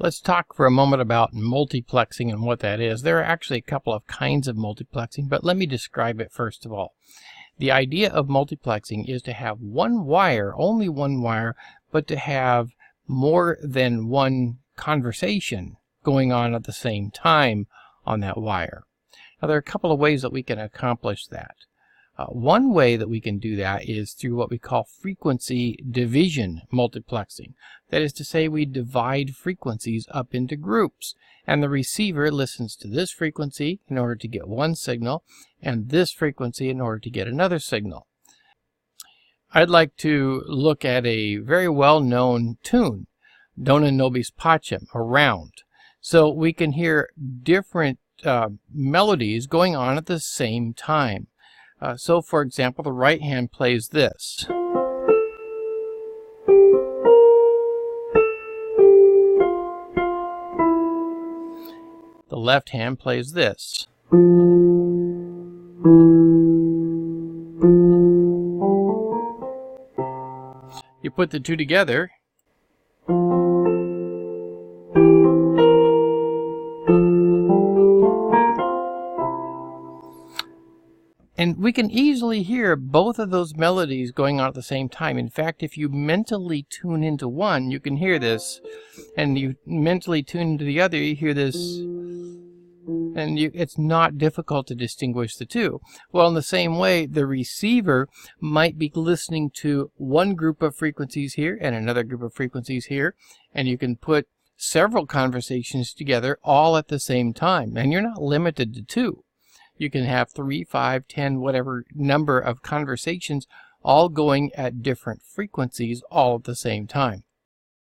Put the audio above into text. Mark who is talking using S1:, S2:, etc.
S1: Let's talk for a moment about multiplexing and what that is. There are actually a couple of kinds of multiplexing, but let me describe it first of all. The idea of multiplexing is to have one wire, only one wire, but to have more than one conversation going on at the same time on that wire. Now, there are a couple of ways that we can accomplish that. One way that we can do that is through what we call frequency division multiplexing. That is to say, we divide frequencies up into groups, and the receiver listens to this frequency in order to get one signal, and this frequency in order to get another signal. I'd like to look at a very well-known tune, Dona nobis pacem, a round. So we can hear different melodies going on at the same time. So, for example, the right hand plays this. The left hand plays this. You put the two together, and we can easily hear both of those melodies going on at the same time. In fact, if you mentally tune into one, you can hear this, and you mentally tune into the other, you hear this, and it's not difficult to distinguish the two. Well, in the same way, the receiver might be listening to one group of frequencies here and another group of frequencies here, and you can put several conversations together all at the same time, and you're not limited to two. You can have 3, 5, 10, whatever number of conversations all going at different frequencies all at the same time.